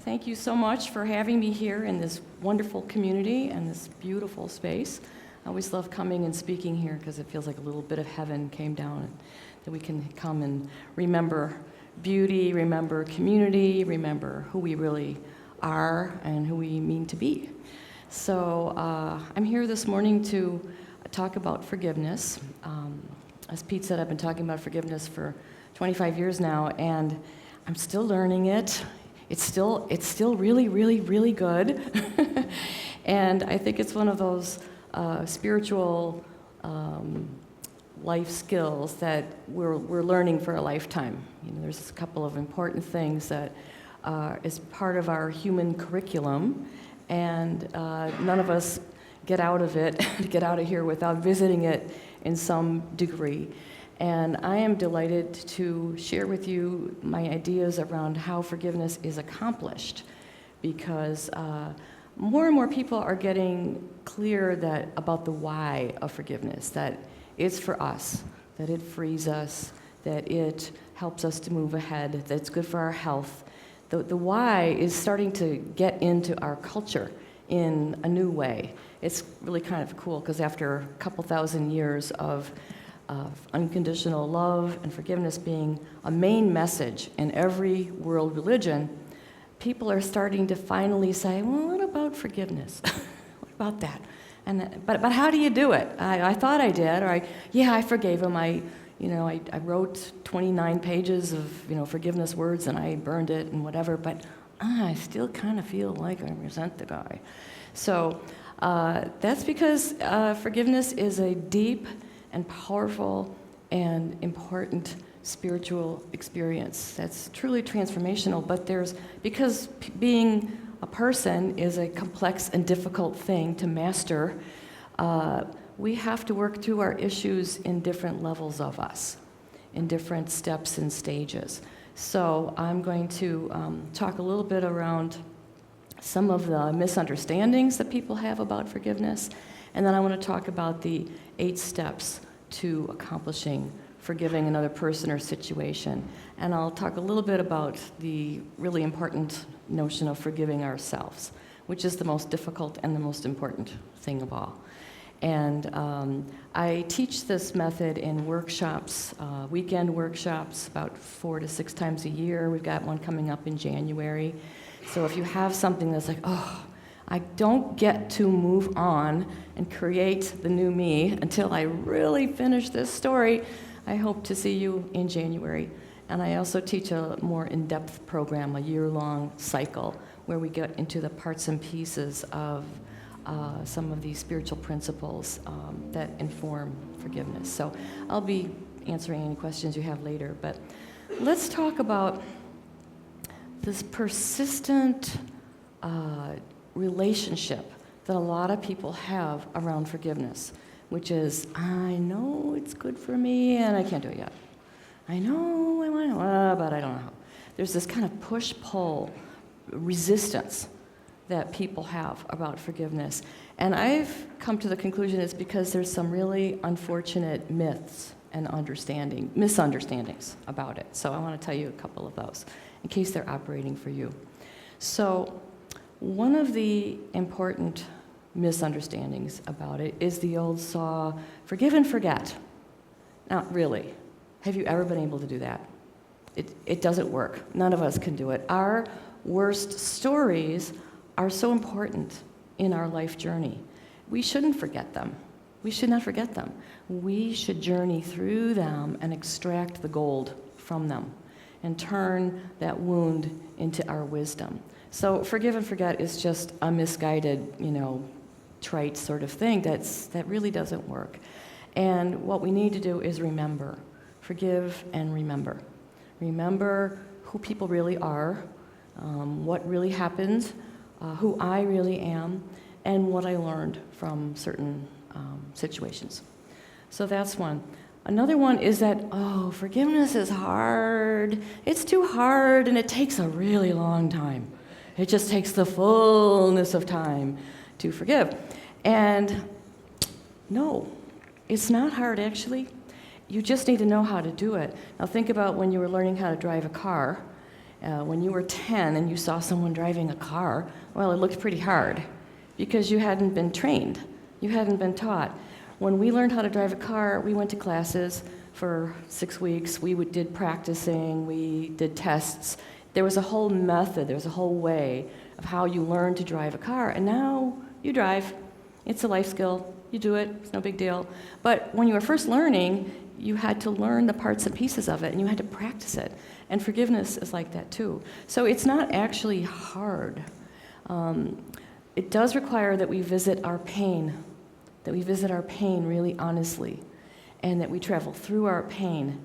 Thank you so much for having me here in this wonderful community and this beautiful space. I always love coming and speaking here because it feels like a little bit of heaven came down, and that we can come and remember beauty, remember community, remember who we really are and who we mean to be. So I'm here this morning to talk about forgiveness. As Pete said, I've been talking about forgiveness for 25 years now, and I'm still learning it. It's still really, really, really good. And I think it's one of those spiritual life skills that we're learning for a lifetime. You know, there's a couple of important things that is part of our human curriculum, and none of us get out of here without visiting it in some degree. And I am delighted to share with you my ideas around how forgiveness is accomplished, because more and more people are getting clear about the why of forgiveness, that it's for us, that it frees us, that it helps us to move ahead, that it's good for our health. The why is starting to get into our culture in a new way. It's really kind of cool, because after a couple thousand years of unconditional love and forgiveness being a main message in every world religion, people are starting to finally say, well, what about forgiveness? What about that? But how do you do it? I thought I did, or I forgave him. I wrote 29 pages of forgiveness words, and I burned it and whatever, but I still kind of feel like I resent the guy. So that's because forgiveness is a deep and powerful and important spiritual experience that's truly transformational. But because being a person is a complex and difficult thing to master, we have to work through our issues in different levels of us, in different steps and stages. So I'm going to talk a little bit around some of the misunderstandings that people have about forgiveness, and then I want to talk about the 8 steps to accomplishing forgiving another person or situation. And I'll talk a little bit about the really important notion of forgiving ourselves, which is the most difficult and the most important thing of all. And I teach this method in workshops, weekend workshops, about 4 to 6 times a year. We've got one coming up in January. So if you have something that's like, oh, I don't get to move on and create the new me until I really finish this story, I hope to see you in January. And I also teach a more in-depth program, a year-long cycle, where we get into the parts and pieces of some of these spiritual principles that inform forgiveness. So I'll be answering any questions you have later, but let's talk about this persistent relationship that a lot of people have around forgiveness, which is, I know it's good for me and I can't do it yet. I know I want to, but I don't know how. There's this kind of push-pull resistance that people have about forgiveness. And I've come to the conclusion it's because there's some really unfortunate myths and misunderstandings about it. So I want to tell you a couple of those in case they're operating for you. So one of the important misunderstandings about it is the old saw, forgive and forget. Not really. Have you ever been able to do that? It doesn't work. None of us can do it. Our worst stories are so important in our life journey. We shouldn't forget them. We should not forget them. We should journey through them and extract the gold from them and turn that wound into our wisdom. So forgive and forget is just a misguided, trite sort of thing that really doesn't work. And what we need to do is remember. Forgive and remember. Remember who people really are, what really happened, who I really am, and what I learned from certain situations. So that's one. Another one is that, forgiveness is hard. It's too hard, and it takes a really long time. It just takes the fullness of time to forgive. And no, it's not hard, actually. You just need to know how to do it. Now think about when you were learning how to drive a car, When you were 10 and you saw someone driving a car, well, it looked pretty hard because you hadn't been trained. You hadn't been taught. When we learned how to drive a car, we went to classes for 6 weeks. We did practicing. We did tests. There was a whole method. There was a whole way of how you learn to drive a car. And now you drive. It's a life skill. You do it. It's no big deal. But when you were first learning, you had to learn the parts and pieces of it, and you had to practice it. And forgiveness is like that too. So it's not actually hard. It does require that we visit our pain, really honestly, and that we travel through our pain,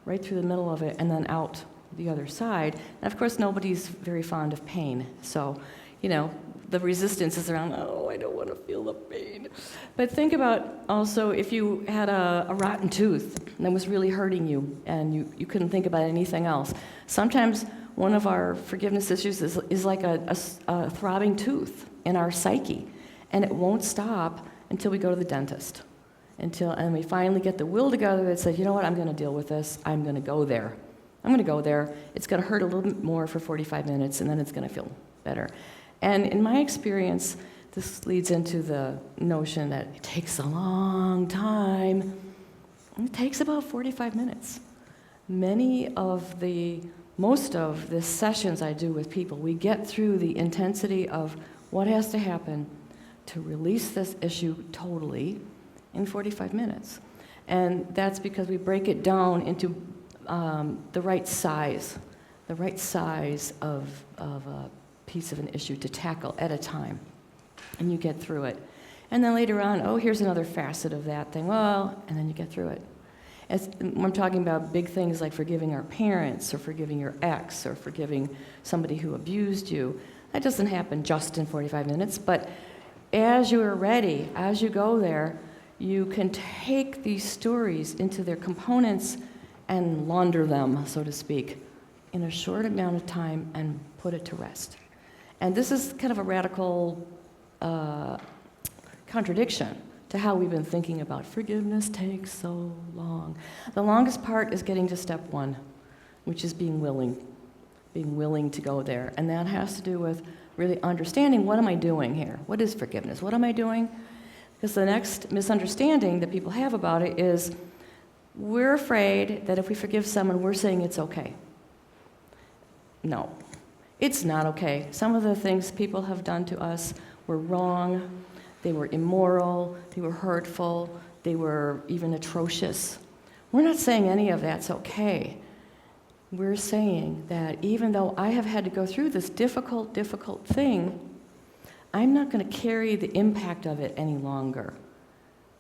right through the middle of it, and then out the other side. And of course, nobody's very fond of pain. So, the resistance is around, I don't want to feel the pain. But think about also if you had a rotten tooth that was really hurting you and you couldn't think about anything else. Sometimes one of our forgiveness issues is like a throbbing tooth in our psyche, and it won't stop until we go to the dentist. And we finally get the will together that says, you know what, I'm going to deal with this. I'm going to go there. It's going to hurt a little bit more for 45 minutes, and then it's going to feel better. And in my experience, this leads into the notion that it takes a long time. It takes about 45 minutes. Most of the sessions I do with people, we get through the intensity of what has to happen to release this issue totally in 45 minutes. And that's because we break it down into the right size of a piece of an issue to tackle at a time. And you get through it. And then later on, here's another facet of that thing. And then you get through it. When I'm talking about big things like forgiving our parents, or forgiving your ex, or forgiving somebody who abused you, that doesn't happen just in 45 minutes, but as you are ready, as you go there, you can take these stories into their components and launder them, so to speak, in a short amount of time and put it to rest. And this is kind of a radical contradiction to how we've been thinking about forgiveness takes so long. The longest part is getting to step one, which is being willing to go there. And that has to do with really understanding, what am I doing here? What is forgiveness? What am I doing? Because the next misunderstanding that people have about it is we're afraid that if we forgive someone, we're saying it's okay. No, it's not okay. Some of the things people have done to us were wrong, they were immoral, they were hurtful, they were even atrocious. We're not saying any of that's okay. We're saying that even though I have had to go through this difficult thing, I'm not going to carry the impact of it any longer.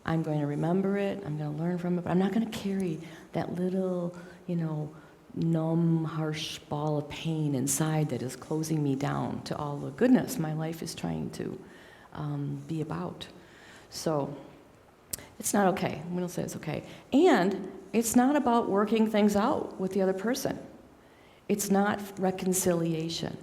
I'm going to remember it, I'm going to learn from it, but I'm not going to carry that little, numb, harsh ball of pain inside that is closing me down to all the goodness my life is trying to be about. So it's not okay. We don't say it's okay. And it's not about working things out with the other person. It's not reconciliation.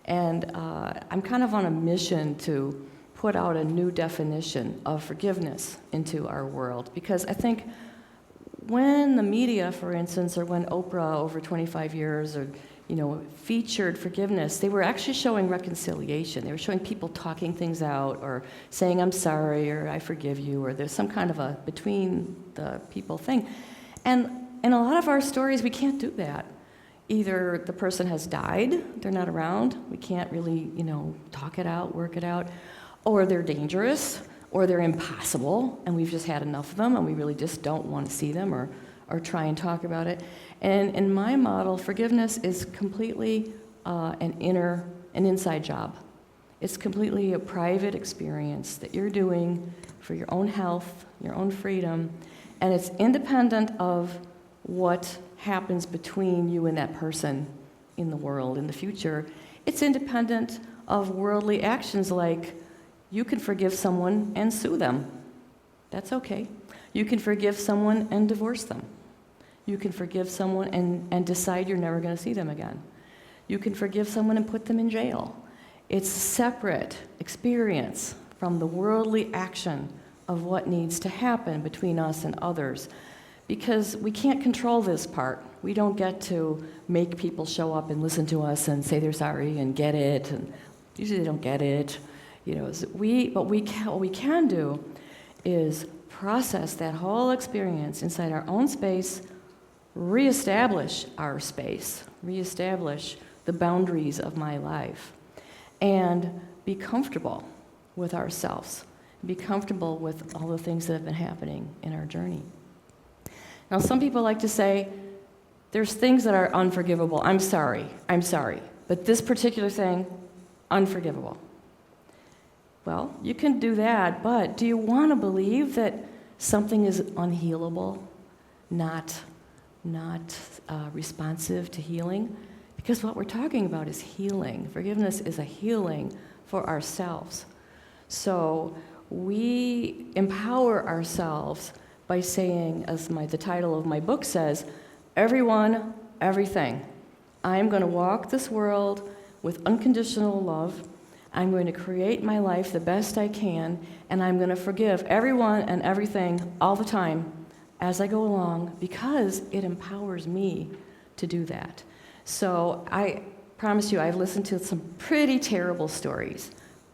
And I'm kind of on a mission to put out a new definition of forgiveness into our world, because I think when the media, for instance, or when Oprah over 25 years or featured forgiveness, they were actually showing reconciliation. They were showing people talking things out or saying, I'm sorry, or I forgive you, or there's some kind of a between the people thing. And in a lot of our stories, we can't do that. Either the person has died, they're not around, we can't really, talk it out, work it out, or they're dangerous, or they're impossible, and we've just had enough of them, and we really just don't want to see them or try and talk about it. And in my model, forgiveness is completely an inside job. It's completely a private experience that you're doing for your own health, your own freedom, and it's independent of what happens between you and that person in the world in the future. It's independent of worldly actions like you can forgive someone and sue them. That's okay. You can forgive someone and divorce them. You can forgive someone and decide you're never going to see them again. You can forgive someone and put them in jail. It's a separate experience from the worldly action of what needs to happen between us and others. because we can't control this part. We don't get to make people show up and listen to us and say they're sorry and get it, and usually they don't get it. What we can do is process that whole experience inside our own space, reestablish our space, reestablish the boundaries of my life, and be comfortable with ourselves, be comfortable with all the things that have been happening in our journey. Now, some people like to say, there's things that are unforgivable. I'm sorry. But this particular thing, unforgivable. Well, you can do that, but do you want to believe that something is unhealable, not responsive to healing? Because what we're talking about is healing. Forgiveness is a healing for ourselves. So we empower ourselves by saying, as the title of my book says, everyone, everything. I'm going to walk this world with unconditional love. I'm going to create my life the best I can, and I'm going to forgive everyone and everything all the time as I go along, because it empowers me to do that. So I promise you, I've listened to some pretty terrible stories.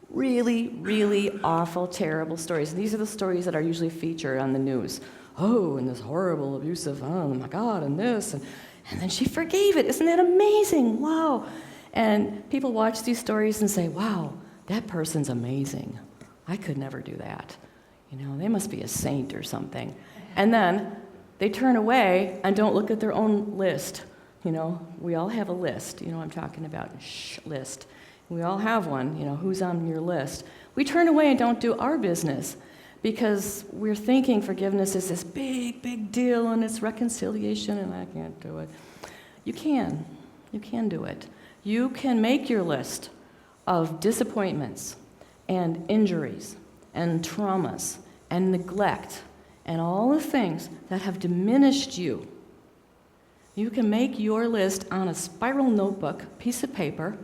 Really, really awful, terrible stories. And these are the stories that are usually featured on the news. Oh, and this horrible, abusive, oh my God, and this, and then she forgave it. Isn't that amazing? Wow. And people watch these stories and say, wow, that person's amazing. I could never do that. They must be a saint or something. And then they turn away and don't look at their own list. We all have a list. You know what I'm talking about, list. We all have one, who's on your list. We turn away and don't do our business because we're thinking forgiveness is this big, big deal and it's reconciliation and I can't do it. You can do it. You can make your list of disappointments and injuries and traumas and neglect and all the things that have diminished you. You can make your list on a spiral notebook, piece of paper,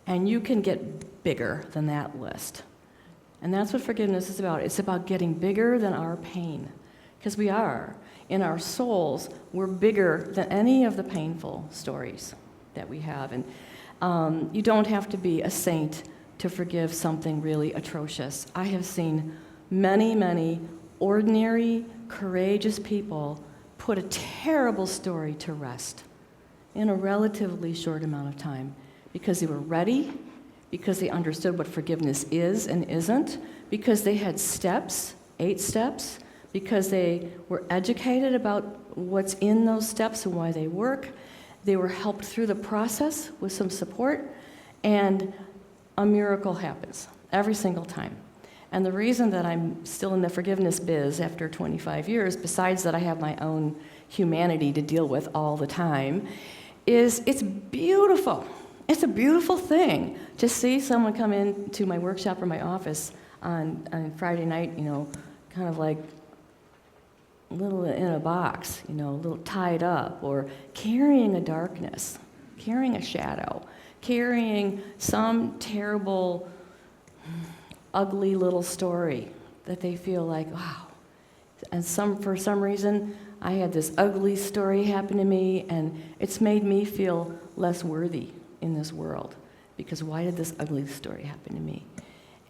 and you can get bigger than that list. And that's what forgiveness is about. It's about getting bigger than our pain. Because we are. In our souls, we're bigger than any of the painful stories that we have. And you don't have to be a saint to forgive something really atrocious. I have seen many, many ordinary, courageous people put a terrible story to rest in a relatively short amount of time. Because they were ready, because they understood what forgiveness is and isn't, because they had steps, 8 steps, because they were educated about what's in those steps and why they work. They were helped through the process with some support, and a miracle happens every single time. And the reason that I'm still in the forgiveness biz after 25 years, besides that I have my own humanity to deal with all the time, is it's beautiful. It's a beautiful thing to see someone come into my workshop or my office on Friday night, kind of like a little in a box, a little tied up, or carrying a darkness, carrying a shadow, carrying some terrible, ugly little story that they feel like, wow. And for some reason, I had this ugly story happen to me, and it's made me feel less worthy in this world, because why did this ugly story happen to me?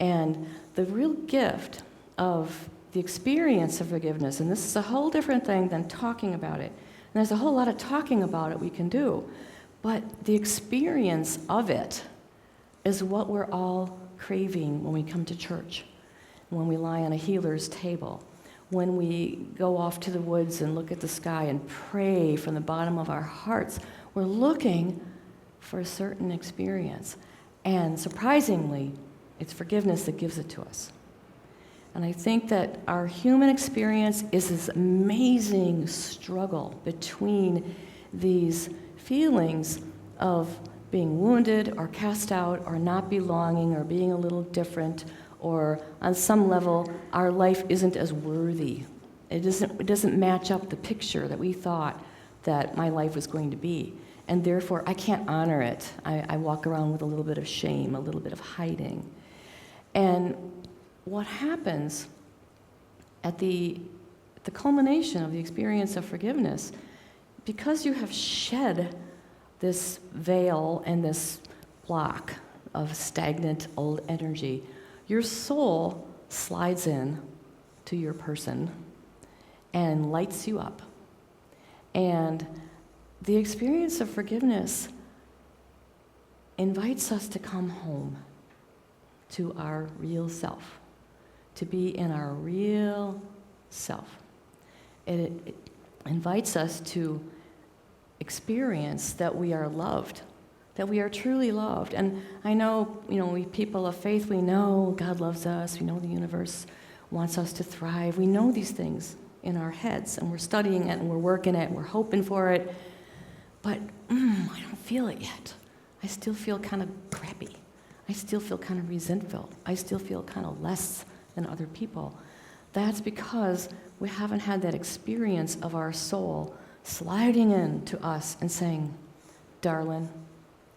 And the real gift of the experience of forgiveness, and this is a whole different thing than talking about it, and there's a whole lot of talking about it we can do, but the experience of it is what we're all craving when we come to church, when we lie on a healer's table, when we go off to the woods and look at the sky and pray from the bottom of our hearts. We're looking for a certain experience. And surprisingly, it's forgiveness that gives it to us. And I think that our human experience is this amazing struggle between these feelings of being wounded or cast out or not belonging or being a little different, or on some level, our life isn't as worthy. It doesn't match up the picture that we thought that my life was going to be. And therefore, I can't honor it. I walk around with a little bit of shame, a little bit of hiding. And what happens at the the culmination of the experience of forgiveness, because you have shed this veil and this block of stagnant old energy, your soul slides in to your person and lights you up. And the experience of forgiveness invites us to come home to our real self, to be in our real self. It invites us to experience that we are loved, that we are truly loved. And I know, we people of faith, we know God loves us, we know the universe wants us to thrive. We know these things in our heads, and we're studying it, and we're working it, and we're hoping for it. But I don't feel it yet. I still feel kind of crappy. I still feel kind of resentful. I still feel kind of less than other people. That's because we haven't had that experience of our soul sliding in to us and saying, darling,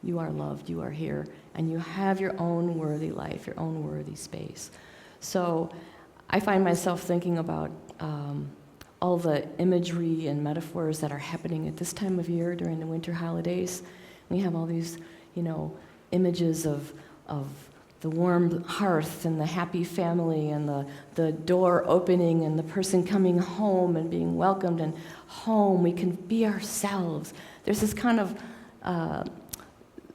you are loved, you are here, and you have your own worthy life, your own worthy space. So I find myself thinking about all the imagery and metaphors that are happening at this time of year during the winter holidays. We have all these, images of the warm hearth and the happy family and the door opening and the person coming home and being welcomed, and home, we can be ourselves. There's this kind of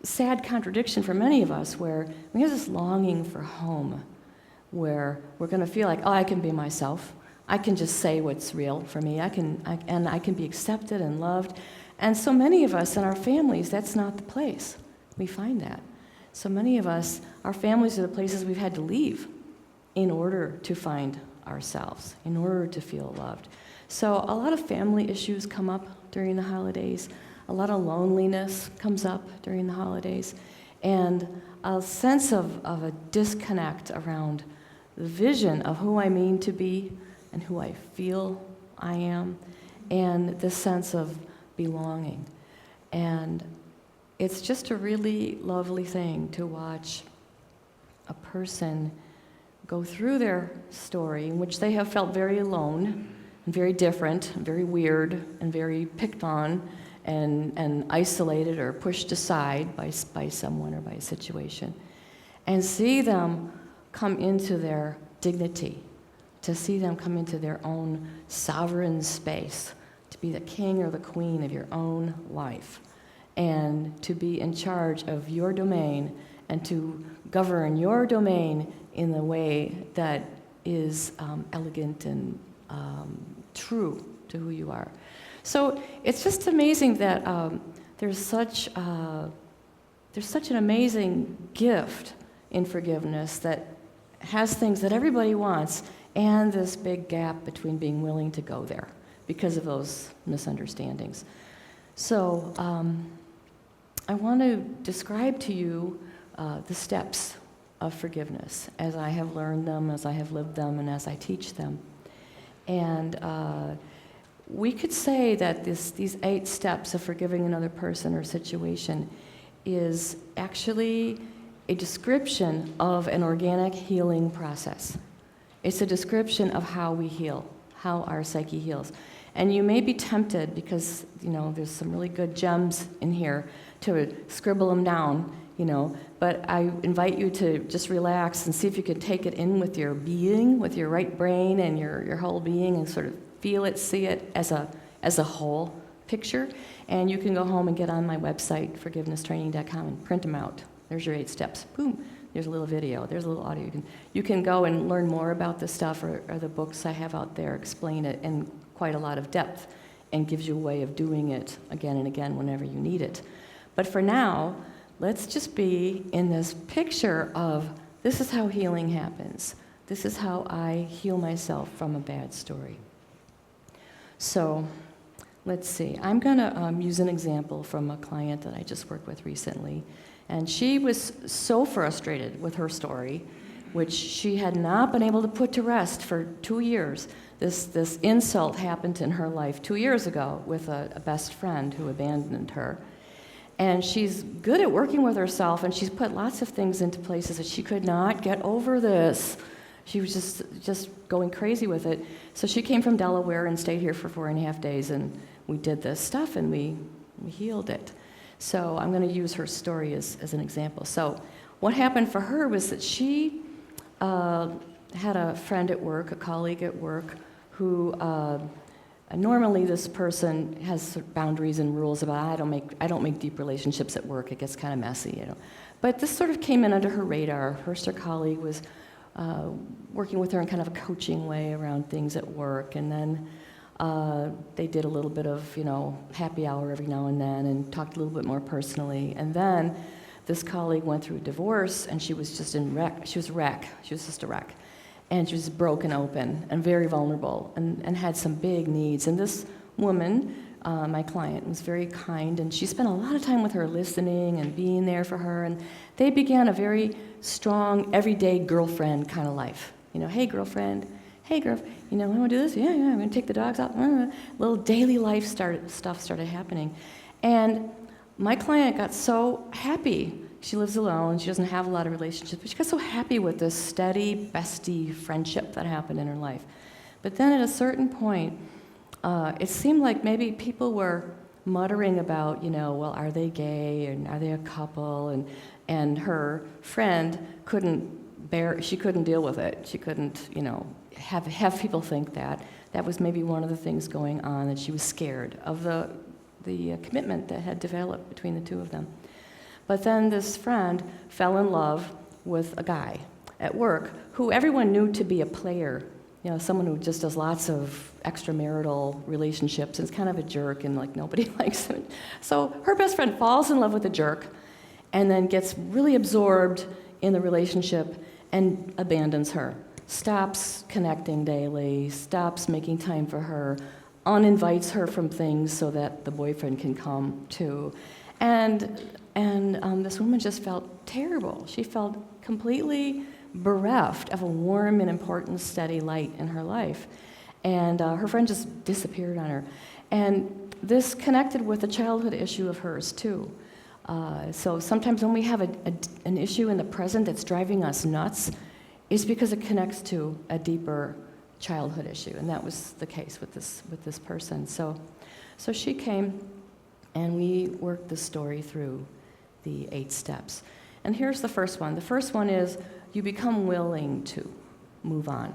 sad contradiction for many of us where we have this longing for home, where we're going to feel like, I can be myself. I can just say what's real for me. I can be accepted and loved. And so many of us in our families, that's not the place. We find that. So many of us, our families are the places we've had to leave in order to find ourselves, in order to feel loved. So a lot of family issues come up during the holidays. A lot of loneliness comes up during the holidays. And a sense of a disconnect around the vision of who I mean to be and who I feel I am, and this sense of belonging. And it's just a really lovely thing to watch a person go through their story in which they have felt very alone and very different, and very weird, and very picked on, and isolated or pushed aside by someone or by a situation, and see them come into their dignity, to see them come into their own sovereign space, to be the king or the queen of your own life, and to be in charge of your domain, and to govern your domain in the way that is elegant and true to who you are. So it's just amazing that there's such an amazing gift in forgiveness that has things that everybody wants, and this big gap between being willing to go there because of those misunderstandings. So I want to describe to you the steps of forgiveness as I have learned them, as I have lived them, and as I teach them. And we could say that these 8 steps of forgiving another person or situation is actually a description of an organic healing process. It's a description of how we heal, how our psyche heals. And you may be tempted, because there's some really good gems in here, to scribble them down, but I invite you to just relax and see if you can take it in with your being, with your right brain and your whole being, and sort of feel it, see it as a whole picture. And you can go home and get on my website, forgivenesstraining.com, and print them out. There's your 8 steps. Boom. There's a little video. There's a little audio. You can go and learn more about this stuff, or the books I have out there explain it in quite a lot of depth and gives you a way of doing it again and again whenever you need it. But for now, let's just be in this picture of this is how healing happens. This is how I heal myself from a bad story. So let's see. I'm going to use an example from a client that I just worked with recently. And she was so frustrated with her story, which she had not been able to put to rest for 2 years. This insult happened in her life 2 years ago with a best friend who abandoned her. And she's good at working with herself, and she's put lots of things into places that she could not get over this. She was just going crazy with it. So she came from Delaware and stayed here for 4.5 days, and we did this stuff, and we healed it. So I'm going to use her story as an example. So what happened for her was that she had a friend at work, a colleague at work, who normally this person has boundaries and rules about I don't make deep relationships at work. It gets kind of messy, But this sort of came in under her radar. First, her colleague was working with her in kind of a coaching way around things at work, and then they did a little bit of happy hour every now and then, and talked a little bit more personally. And then this colleague went through a divorce, and she was just in wreck. She was just a wreck. And she was broken open and very vulnerable and had some big needs. And this woman, my client, was very kind, and she spent a lot of time with her listening and being there for her. And they began a very strong, everyday girlfriend kind of life. Hey, girlfriend. Hey, girl, I want to do this? Yeah, I'm going to take the dogs out. Little daily life stuff started happening. And my client got so happy. She lives alone. She doesn't have a lot of relationships, but she got so happy with this steady, bestie friendship that happened in her life. But then at a certain point, it seemed like maybe people were muttering about, well, are they gay, and are they a couple? And her friend she couldn't deal with it. She couldn't, have people think that. That was maybe one of the things going on, that she was scared of the commitment that had developed between the two of them. But then this friend fell in love with a guy at work who everyone knew to be a player, someone who just does lots of extramarital relationships and is kind of a jerk, and nobody likes him. So her best friend falls in love with a jerk and then gets really absorbed in the relationship and abandons her. Stops connecting daily, stops making time for her, uninvites her from things so that the boyfriend can come too. And this woman just felt terrible. She felt completely bereft of a warm and important, steady light in her life. And her friend just disappeared on her. And this connected with a childhood issue of hers too. So sometimes when we have an issue in the present that's driving us nuts, it's because it connects to a deeper childhood issue, and that was the case with this person. So she came, and we worked the story through the 8 steps. And here's the first one. The first one is you become willing to move on.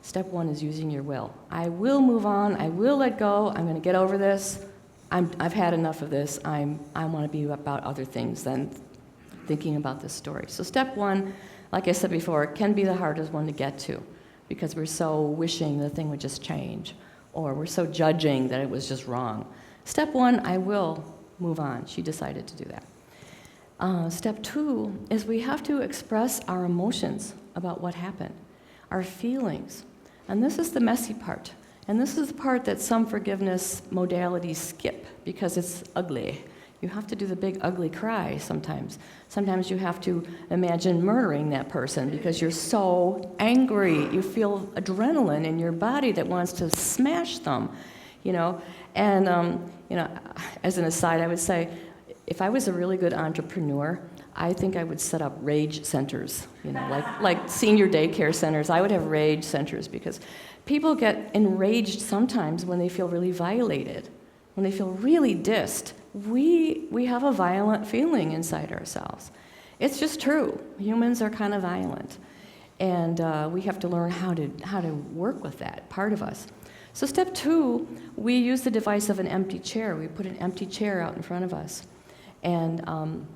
Step 1 is using your will. I will move on. I will let go. I'm going to get over this. I've had enough of this. I want to be about other things than thinking about this story. So step 1, like I said before, can be the hardest one to get to, because we're so wishing the thing would just change, or we're so judging that it was just wrong. Step 1, I will move on. She decided to do that. Step 2 is we have to express our emotions about what happened, our feelings. And this is the messy part. And this is the part that some forgiveness modalities skip because it's ugly. You have to do the big ugly cry sometimes. Sometimes you have to imagine murdering that person because you're so angry. You feel adrenaline in your body that wants to smash them, And, as an aside, I would say, if I was a really good entrepreneur, I think I would set up rage centers, like senior daycare centers. I would have rage centers because people get enraged sometimes when they feel really violated, when they feel really dissed. We have a violent feeling inside ourselves. It's just true. Humans are kind of violent, and we have to learn how to work with that part of us. So step 2, we use the device of an empty chair. We put an empty chair out in front of us, and I'm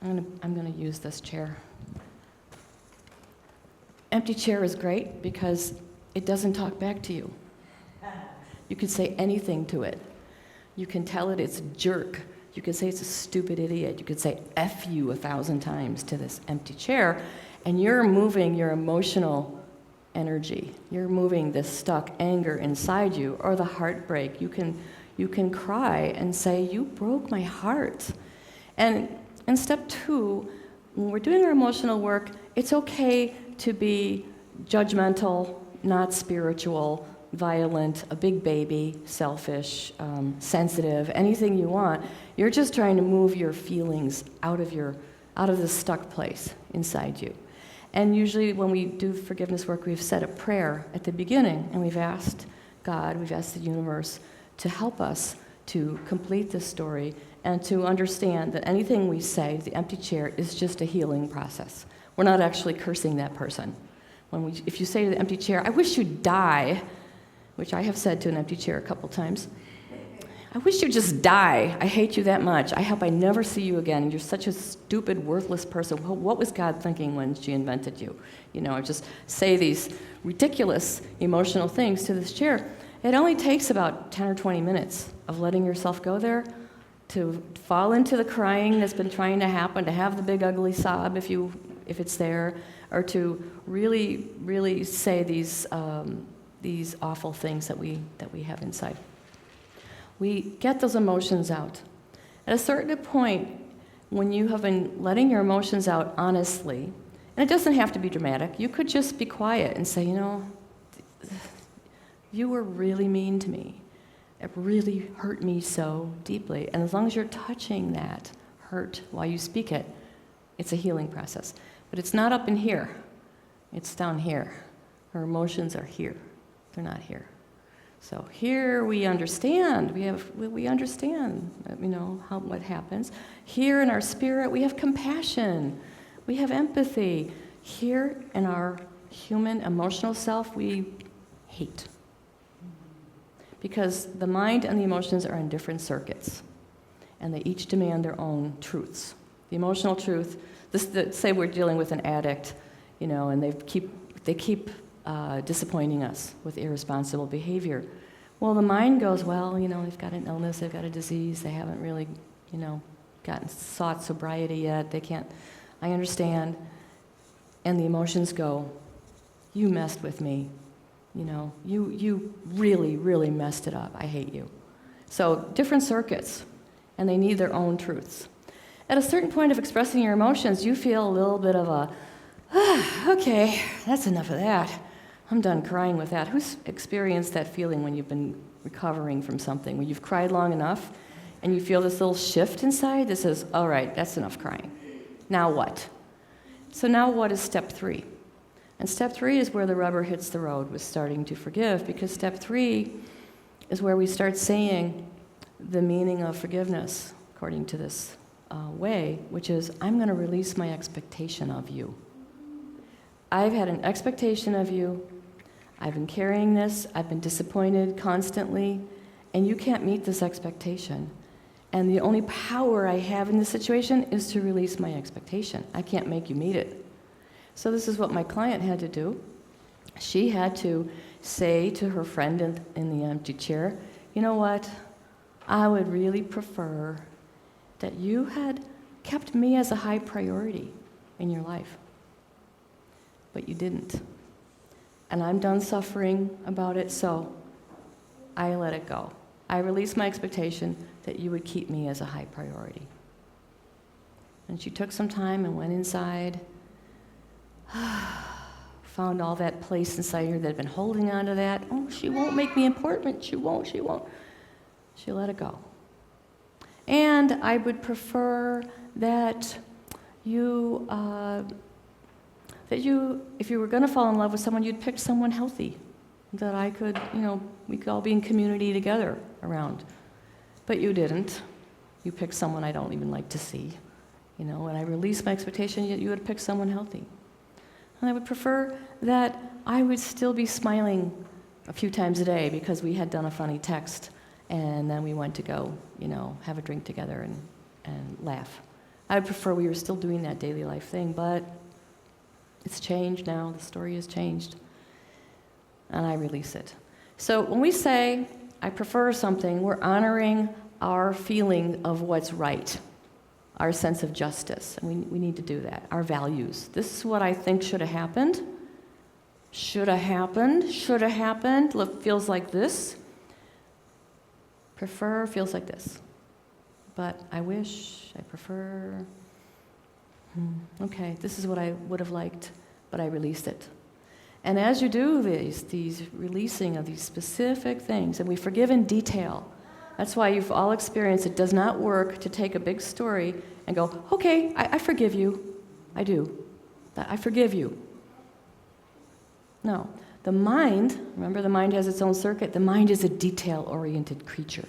going to use this chair. Empty chair is great because it doesn't talk back to you. You can say anything to it. You can tell it it's a jerk. You can say it's a stupid idiot. You could say F you 1,000 times to this empty chair, and you're moving your emotional energy. You're moving this stuck anger inside you, or the heartbreak. You can cry and say, you broke my heart. And in step 2, when we're doing our emotional work, it's okay to be judgmental, not spiritual, violent, a big baby, selfish, sensitive, anything you want. You're just trying to move your feelings out of this stuck place inside you. And usually when we do forgiveness work, we've said a prayer at the beginning, and we've asked God, we've asked the universe to help us to complete this story and to understand that anything we say, the empty chair, is just a healing process. We're not actually cursing that person. If you say to the empty chair, I wish you'd die, which I have said to an empty chair a couple times, I wish you'd just die. I hate you that much. I hope I never see you again. You're such a stupid, worthless person. What was God thinking when she invented you? Just say these ridiculous emotional things to this chair. It only takes about 10 or 20 minutes of letting yourself go there to fall into the crying that's been trying to happen, to have the big ugly sob if it's there, or to really, really say these awful things that we have inside. We get those emotions out. At a certain point, when you have been letting your emotions out honestly, and it doesn't have to be dramatic, you could just be quiet and say, you were really mean to me. It really hurt me so deeply. And as long as you're touching that hurt while you speak it, it's a healing process. But it's not up in here. It's down here. Our emotions are here. They're not here. So here we understand. We understand, what happens. Here in our spirit, we have compassion. We have empathy. Here in our human emotional self, we hate. Because the mind and the emotions are in different circuits, and they each demand their own truths. The emotional truth, say we're dealing with an addict, and they keep disappointing us with irresponsible behavior. Well, the mind goes, they've got an illness, they've got a disease, they haven't really, sought sobriety yet, they can't, I understand. And the emotions go, you messed with me. You really, really messed it up. I hate you. So different circuits, and they need their own truths. At a certain point of expressing your emotions, you feel a little bit of okay, that's enough of that. I'm done crying with that. Who's experienced that feeling when you've been recovering from something, when you've cried long enough, and you feel this little shift inside that says, all right, that's enough crying. Now what? So now what is step 3? And step 3 is where the rubber hits the road with starting to forgive, because step 3 is where we start saying the meaning of forgiveness, according to this way, which is, I'm going to release my expectation of you. I've had an expectation of you. I've been carrying this. I've been disappointed constantly, and you can't meet this expectation. And the only power I have in this situation is to release my expectation. I can't make you meet it. So this is what my client had to do. She had to say to her friend in the empty chair, you know what? I would really prefer that you had kept me as a high priority in your life. But you didn't. And I'm done suffering about it, so I let it go. I released my expectation that you would keep me as a high priority. And she took some time and went inside, found all that place inside her that had been holding on to that. Oh, she won't make me important. She won't. She let it go. And I would prefer that if you were going to fall in love with someone, you'd pick someone healthy that I could, we could all be in community together around. But you didn't. You picked someone I don't even like to see. When I released my expectation, you would pick someone healthy. And I would prefer that I would still be smiling a few times a day because we had done a funny text, and then we went to go, have a drink together and laugh. I would prefer we were still doing that daily life thing, but it's changed now. The story has changed. And I release it. So when we say, I prefer something, we're honoring our feeling of what's right, our sense of justice. And we need to do that. Our values. This is what I think should have happened. Should have happened. Should have happened. Feels like this. Prefer feels like this. But I wish, I prefer. Okay, this is what I would have liked, but I released it. And as you do these releasing of these specific things, and we forgive in detail. That's why you've all experienced it does not work to take a big story and go, okay, I forgive you. I do. that I forgive you. No. The mind, remember the mind has its own circuit, the mind is a detail-oriented creature.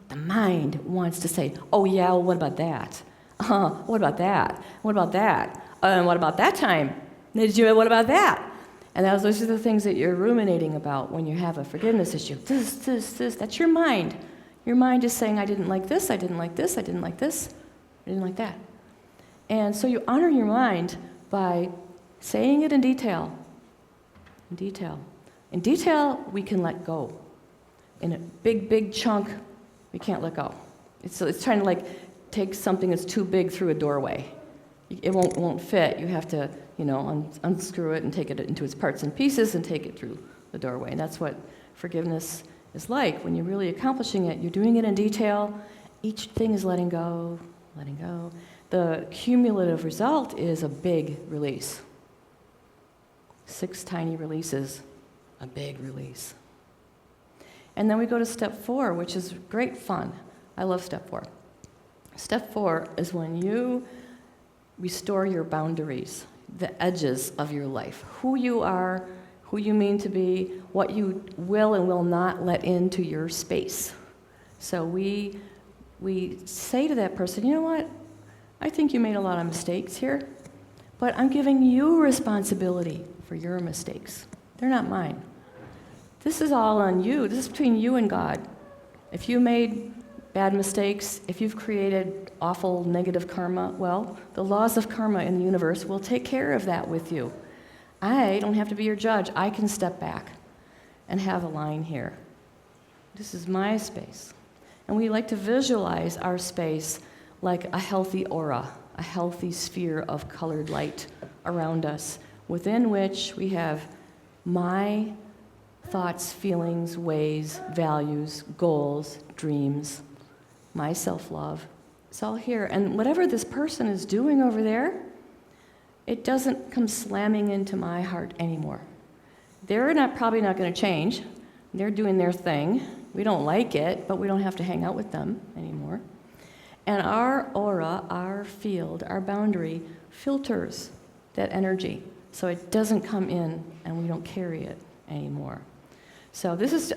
The mind wants to say, oh yeah, well, what about that? What about that? What about that? And what about that time? What about that? And those are the things that you're ruminating about when you have a forgiveness issue. This, that's your mind. Your mind is saying, I didn't like this, I didn't like this, I didn't like this, I didn't like that. And so you honor your mind by saying it in detail. In detail. In detail, we can let go. In a big chunk, we can't let go. It's trying to like take something that's too big through a doorway. It won't fit. You have to, unscrew it and take it into its parts and pieces and take it through the doorway. And that's what forgiveness is like. When you're really accomplishing it, you're doing it in detail. Each thing is letting go, letting go. The cumulative result is a big release. 6 tiny releases, a big release. And then we go to step 4, which is great fun. I love step 4. Step 4 is when you restore your boundaries, the edges of your life, who you are, who you mean to be, what you will and will not let into your space. So we say to that person, you know what? I think you made a lot of mistakes here, but I'm giving you responsibility for your mistakes. They're not mine. This is all on you. This is between you and God. If you made bad mistakes, if you've created awful negative karma, well, the laws of karma in the universe will take care of that with you. I don't have to be your judge. I can step back and have a line here. This is my space. And we like to visualize our space like a healthy aura, a healthy sphere of colored light around us, within which we have my thoughts, feelings, ways, values, goals, dreams, my self-love. It's all here. And whatever this person is doing over there, it doesn't come slamming into my heart anymore. They're probably not going to change. They're doing their thing. We don't like it, but we don't have to hang out with them anymore. And our aura, our field, our boundary filters that energy so it doesn't come in and we don't carry it anymore. So this is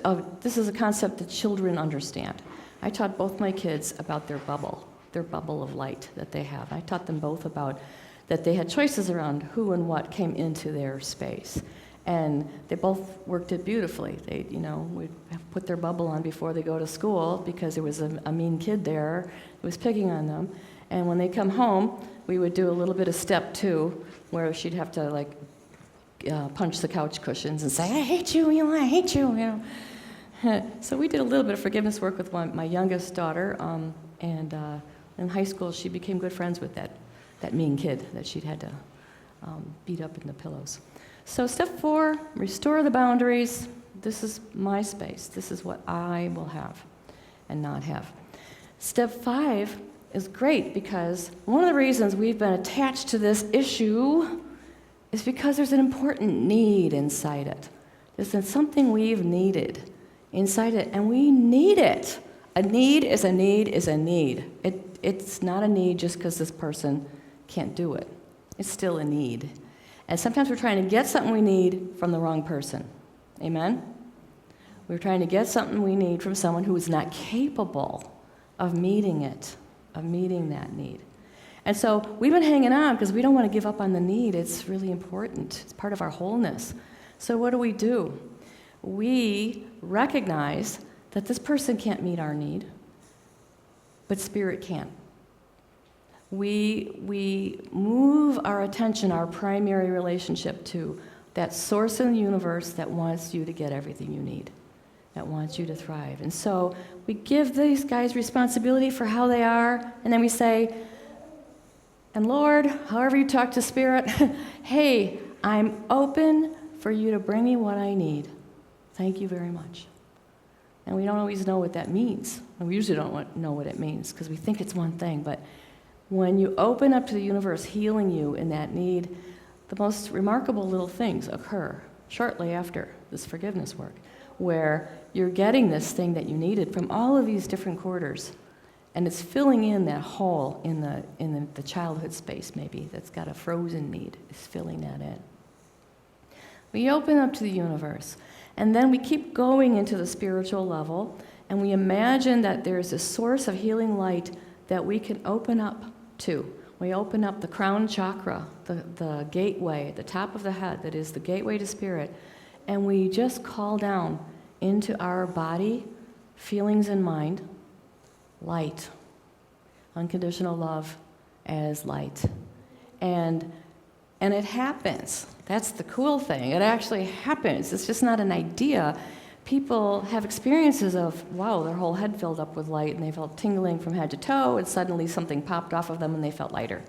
a concept that children understand. I taught both my kids about their bubble of light that they have. I taught them both about that they had choices around who and what came into their space. And they both worked it beautifully. They, would put their bubble on before they go to school because there was a mean kid there who was picking on them. And when they come home, we would do a little bit of step 2, where she'd have to punch the couch cushions and say, "I hate you, I hate you." So we did a little bit of forgiveness work with my youngest daughter, and in high school she became good friends with that mean kid that she'd had to beat up in the pillows. So step 4, restore the boundaries. This is my space. This is what I will have and not have. Step 5 is great because one of the reasons we've been attached to this issue is because there's an important need inside it. There's something we've needed inside it, and we need it. A need is a need is a need. It's not a need just because this person can't do it. It's still a need. And sometimes we're trying to get something we need from the wrong person. Amen? We're trying to get something we need from someone who is not capable of meeting it, of meeting that need. And so we've been hanging on because we don't want to give up on the need. It's really important. It's part of our wholeness. So what do? We recognize that this person can't meet our need, but spirit can. We move our attention, our primary relationship, to that source in the universe that wants you to get everything you need, that wants you to thrive. And so we give these guys responsibility for how they are, and then we say, and Lord, however you talk to spirit, hey, I'm open for you to bring me what I need. Thank you very much. And we don't always know what that means. And we usually don't know what it means because we think it's one thing, but when you open up to the universe healing you in that need, the most remarkable little things occur shortly after this forgiveness work, where you're getting this thing that you needed from all of these different quarters. And it's filling in that hole in the childhood space, maybe, that's got a frozen need. It's filling that in. We open up to the universe, and then we keep going into the spiritual level, and we imagine that there's a source of healing light that we can open up to. We open up the crown chakra, the gateway at the top of the head that is the gateway to spirit, and we just call down into our body, feelings, and mind, light. Unconditional love as light. And it happens. That's the cool thing. It actually happens. It's just not an idea. People have experiences of, wow, their whole head filled up with light, and they felt tingling from head to toe, and suddenly something popped off of them and they felt lighter.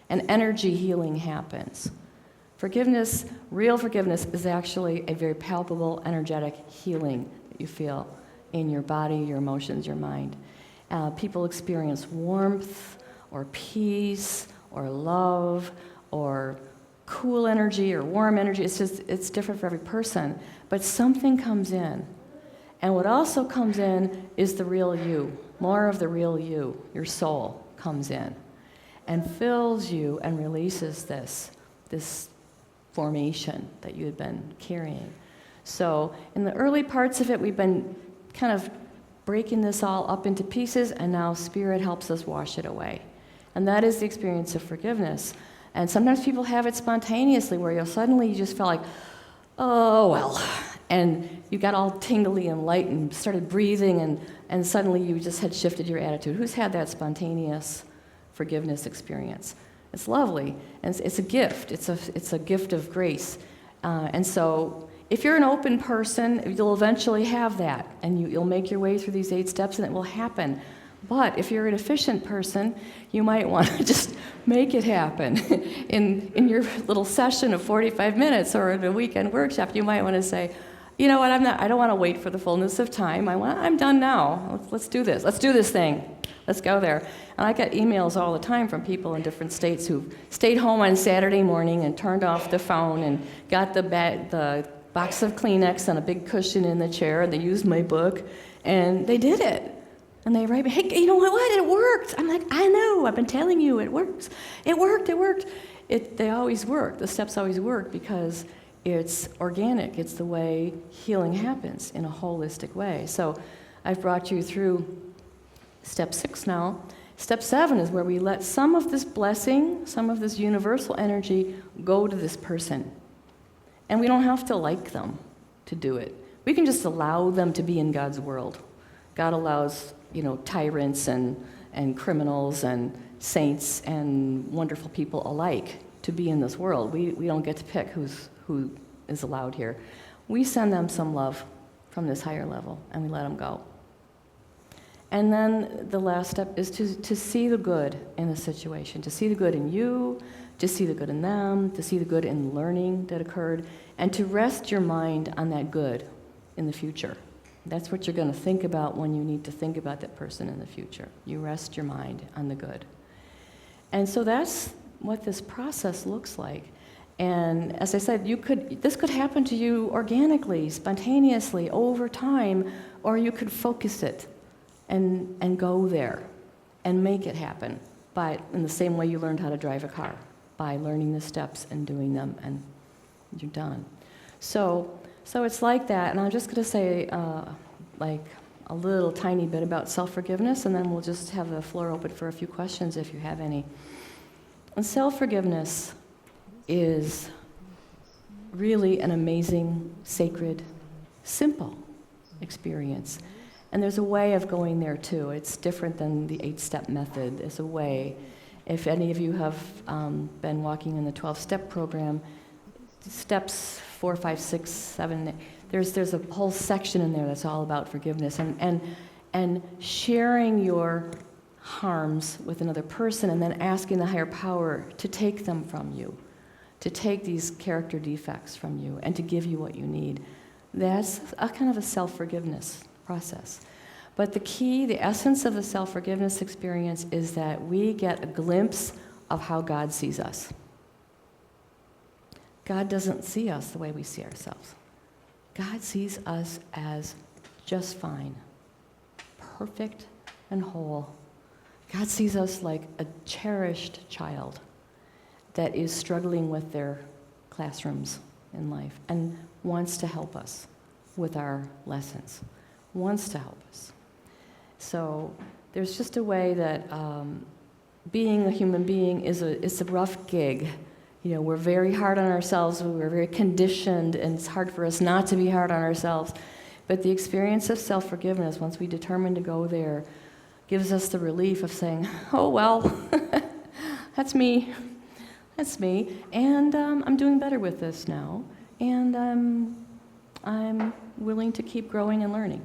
And energy healing happens. Forgiveness, real forgiveness, is actually a very palpable, energetic healing that you feel in your body, your emotions, your mind. People experience warmth or peace or love or cool energy or warm energy. It's different for every person. But something comes in. And what also comes in is the real you. More of the real you, your soul, comes in and fills you and releases this formation that you had been carrying. So in the early parts of it, we've been kind of breaking this all up into pieces, and now Spirit helps us wash it away. And that is the experience of forgiveness. And sometimes people have it spontaneously, where you just felt like, oh, well. And you got all tingly and light and started breathing, and suddenly you just had shifted your attitude. Who's had that spontaneous forgiveness experience? It's lovely, and it's a gift. It's a gift of grace. And so if you're an open person, you'll eventually have that, and you'll make your way through these 8 steps, and it will happen. But if you're an efficient person, you might want to just make it happen. In your little session of 45 minutes or in a weekend workshop, you might want to say, you know what, I don't want to wait for the fullness of time. I'm done now. Let's do this. Let's do this thing. Let's go there. And I get emails all the time from people in different states who stayed home on Saturday morning and turned off the phone and got the box of Kleenex and a big cushion in the chair, and they used my book, and they did it. And they write me, hey, you know what? It worked. I'm like, I know. I've been telling you it works. It worked. They always work. The steps always work because it's organic. It's the way healing happens in a holistic way. So I've brought you through step 6 now. Step 7 is where we let some of this blessing, some of this universal energy go to this person. And we don't have to like them to do it. We can just allow them to be in God's world. God allows, tyrants and criminals and saints and wonderful people alike to be in this world. We don't get to pick who is allowed here. We send them some love from this higher level, and we let them go. And then the last step is to see the good in the situation, to see the good in you, to see the good in them, to see the good in learning that occurred, and to rest your mind on that good in the future. That's what you're going to think about when you need to think about that person in the future. You rest your mind on the good. And so that's what this process looks like. And as I said, this could happen to you organically, spontaneously, over time, or you could focus it and go there and make it happen in the same way you learned how to drive a car, by learning the steps and doing them, and you're done. So it's like that, and I'm just going to say like a little tiny bit about self-forgiveness, and then we'll just have the floor open for a few questions if you have any. And self-forgiveness is really an amazing, sacred, simple experience. And there's a way of going there too. It's different than the 8-step method. There's a way. If any of you have been walking in the 12-step program, steps 4, 5, 6, 7, there's a whole section in there that's all about forgiveness and sharing your harms with another person, and then asking the higher power to take them from you, to take these character defects from you and to give you what you need. That's a kind of a self-forgiveness process. But the key, the essence of the self-forgiveness experience is that we get a glimpse of how God sees us. God doesn't see us the way we see ourselves. God sees us as just fine, perfect and whole God sees us like a cherished child that is struggling with their classrooms in life and wants to help us with our lessons, wants to help us. So there's just a way that being a human being is a rough gig. You know, we're very hard on ourselves, we're very conditioned, and it's hard for us not to be hard on ourselves. But the experience of self-forgiveness, once we determine to go there, gives us the relief of saying, oh, well, that's me, and I'm doing better with this now, and I'm willing to keep growing and learning.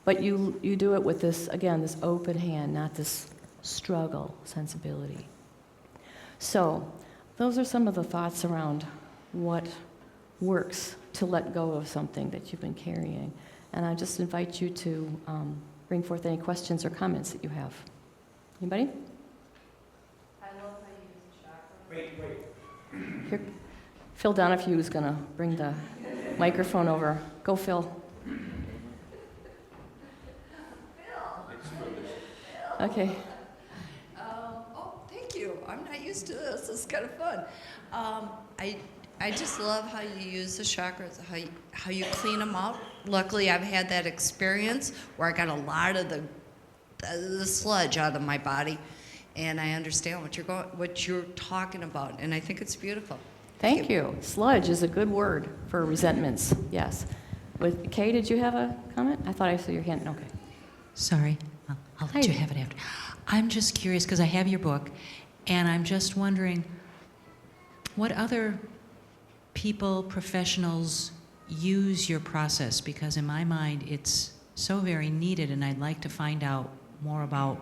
But you do it with this, again, this open hand, not this struggle sensibility. So those are some of the thoughts around what works to let go of something that you've been carrying. And I just invite you to bring forth any questions or comments that you have. Anybody? I love how you use the chakra. Wait. Here, Phil Donahue is going to bring the microphone over. Go, Phil. Okay. Thank you. I'm not used to this. It's kind of fun. I just love how you use the chakras, how you clean them out. Luckily, I've had that experience where I got a lot of the sludge out of my body, and I understand what you're talking about, and I think it's beautiful. Thank you. Sludge is a good word for resentments. Yes. But Kay, did you have a comment? I thought I saw your hand. Okay. Sorry, I'll let you have it after. I'm just curious because I have your book, and I'm just wondering what other people, professionals use your process, because in my mind it's so very needed, and I'd like to find out more about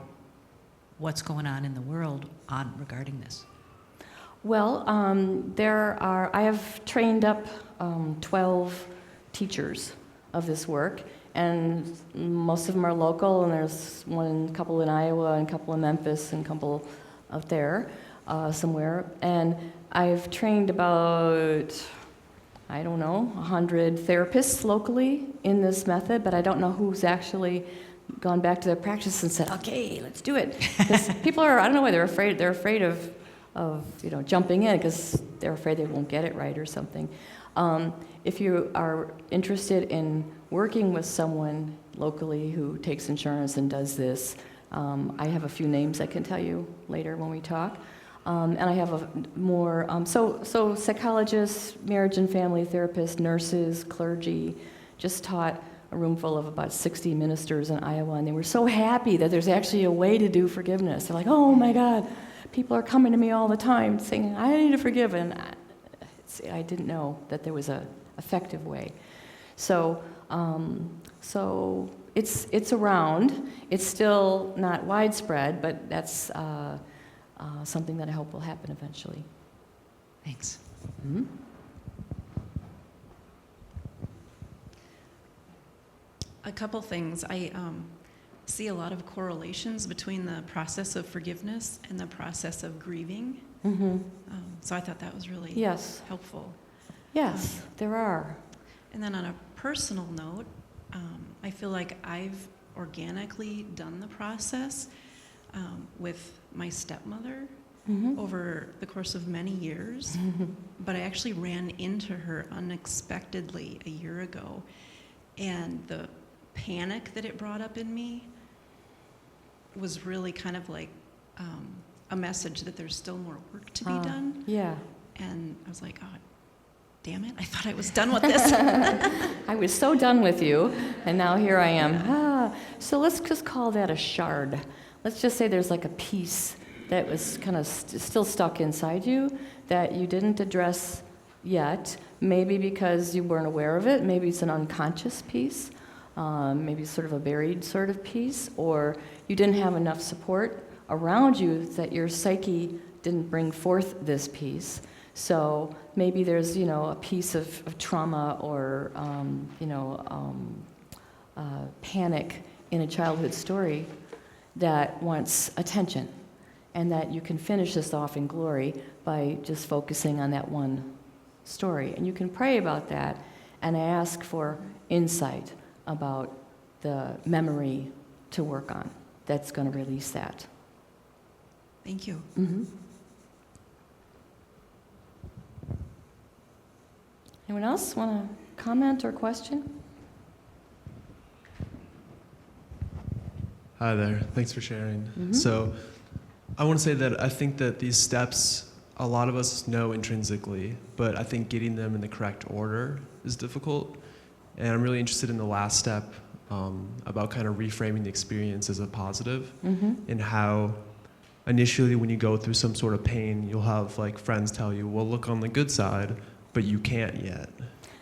what's going on in the world regarding this. Well, I have trained up 12 teachers of this work, and most of them are local, and there's a couple in Iowa, and a couple in Memphis, and a couple out there somewhere. And I've trained about, 100 therapists locally in this method, but I don't know who's actually gone back to their practice and said, okay, let's do it. Because people are, I don't know why they're afraid of jumping in because they're afraid they won't get it right or something. If you are interested in working with someone locally who takes insurance and does this, I have a few names I can tell you later when we talk. And I have so psychologists, marriage and family therapists, nurses, clergy, just taught a room full of about 60 ministers in Iowa, and they were so happy that there's actually a way to do forgiveness. They're like, oh my God, people are coming to me all the time saying, I need to forgive, and I didn't know that there was an effective way. So it's around. It's still not widespread, but that's something that I hope will happen eventually. Thanks. Mm-hmm. A couple things. I see a lot of correlations between the process of forgiveness and the process of grieving. Mm-hmm. So I thought that was really helpful. Yes, there are. And then on a personal note, I feel like I've organically done the process with my stepmother over the course of many years, but I actually ran into her unexpectedly a year ago, and the panic that it brought up in me was really kind of like a message that there's still more work to be done. Yeah. And I was like, oh, damn it, I thought I was done with this. I was so done with you, and now here I am. So let's just call that a shard. Let's just say there's like a piece that was kind of still stuck inside you that you didn't address yet, maybe because you weren't aware of it, maybe it's an unconscious piece, maybe sort of a buried sort of piece, or you didn't have enough support around you that your psyche didn't bring forth this piece. So maybe there's, a piece of trauma or, panic in a childhood story that wants attention, and that you can finish this off in glory by just focusing on that one story. And you can pray about that and ask for insight about the memory to work on that's going to release that. Thank you. Anyone else want to comment or question? Hi there. Thanks for sharing. So I want to say that I think that these steps, a lot of us know intrinsically, but I think getting them in the correct order is difficult. And I'm really interested in the last step about kind of reframing the experience as a positive, and how initially when you go through some sort of pain, you'll have like friends tell you, well, look on the good side, but you can't yet.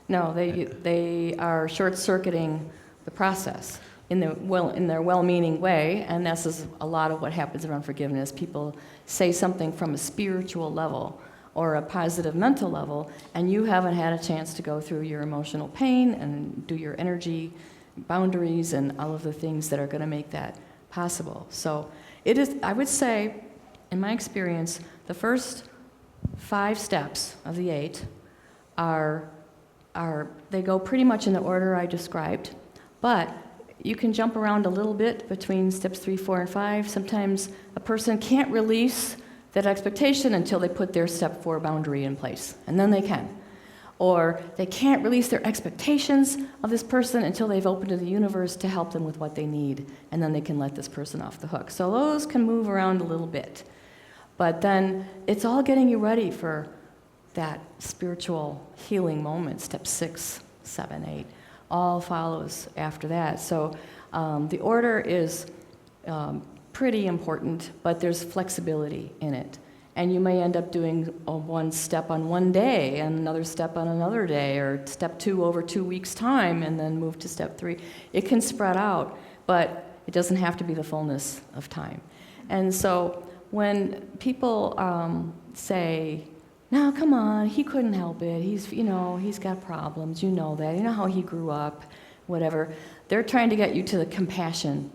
No, they are short-circuiting the process in their well-meaning way, and this is a lot of what happens around forgiveness. People say something from a spiritual level or a positive mental level, and you haven't had a chance to go through your emotional pain and do your energy boundaries and all of the things that are going to make that possible. So it is, I would say, in my experience, the first 5 steps of the 8 are they go pretty much in the order I described, but you can jump around a little bit between steps 3, 4, and 5. Sometimes a person can't release that expectation until they put their step 4 boundary in place, and then they can. Or they can't release their expectations of this person until they've opened to the universe to help them with what they need, and then they can let this person off the hook. So those can move around a little bit. But then it's all getting you ready for that spiritual healing moment, step 6, 7, 8. All follows after that. So the order is pretty important, but there's flexibility in it. And you may end up doing one step on one day and another step on another day, or step 2 over 2 weeks' time, and then move to step 3. It can spread out, but it doesn't have to be the fullness of time. And so when people say, no, come on, he couldn't help it. He's got problems. You know that. You know how he grew up, whatever. They're trying to get you to the compassion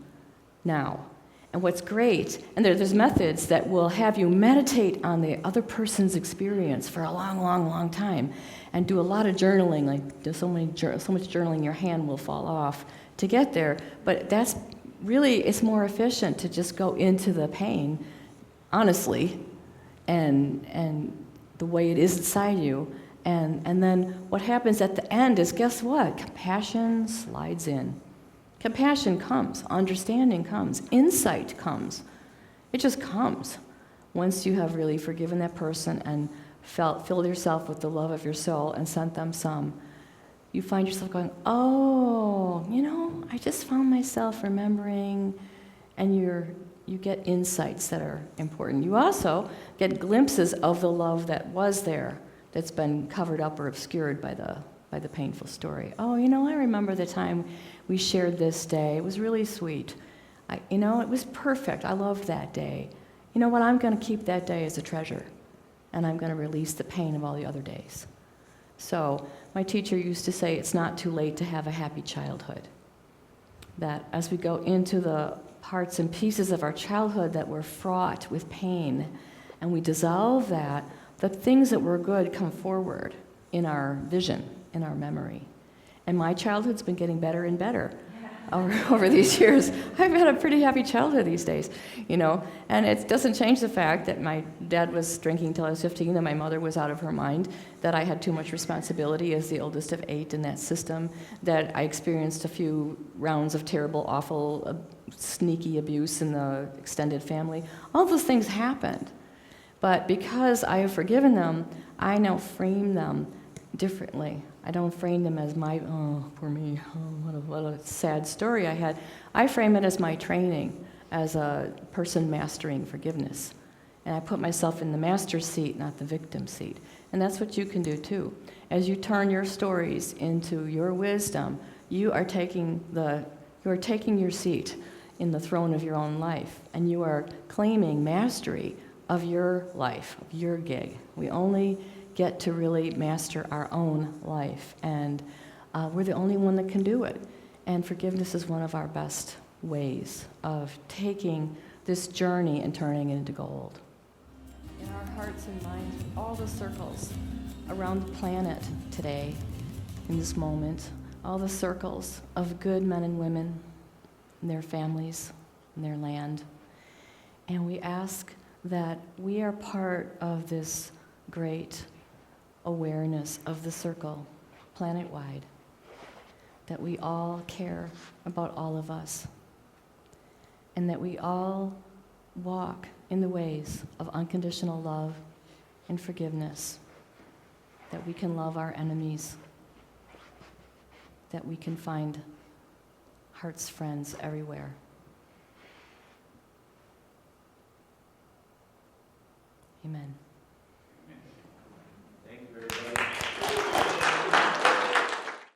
now. And what's great, and there's methods that will have you meditate on the other person's experience for a long, long, long time, and do a lot of journaling. Like do so much journaling, your hand will fall off to get there. But that's really, it's more efficient to just go into the pain, honestly, and the way it is inside you. And then what happens at the end is, guess what? Compassion slides in. Compassion comes, understanding comes, insight comes. It just comes once you have really forgiven that person and filled yourself with the love of your soul and sent them some. You find yourself going, oh, I just found myself remembering, and you get insights that are important. You also get glimpses of the love that was there, that's been covered up or obscured by the painful story. Oh, I remember the time we shared this day. It was really sweet. It was perfect. I loved that day. You know what? I'm going to keep that day as a treasure, and I'm going to release the pain of all the other days. So my teacher used to say it's not too late to have a happy childhood. That as we go into the parts and pieces of our childhood that were fraught with pain, and we dissolve that, the things that were good come forward in our vision, in our memory. And my childhood's been getting better and better over these years. I've had a pretty happy childhood these days, and it doesn't change the fact that my dad was drinking until I was 15, and my mother was out of her mind, that I had too much responsibility as the oldest of 8 in that system, that I experienced a few rounds of terrible, awful, sneaky abuse in the extended family. All those things happened. But because I have forgiven them, I now frame them differently. I don't frame them as my, oh, poor me, oh, what a sad story I had. I frame it as my training as a person mastering forgiveness. And I put myself in the master's seat, not the victim seat. And that's what you can do too. As you turn your stories into your wisdom, you are taking your seat in the throne of your own life, and you are claiming mastery of your life, of your gig. We only get to really master our own life, and we're the only one that can do it. And forgiveness is one of our best ways of taking this journey and turning it into gold. In our hearts and minds, all the circles around the planet today, in this moment, all the circles of good men and women and their families and their land. And we ask that we are part of this great awareness of the circle, planet-wide, that we all care about all of us, and that we all walk in the ways of unconditional love and forgiveness, that we can love our enemies, that we can find heart's friends everywhere. Amen.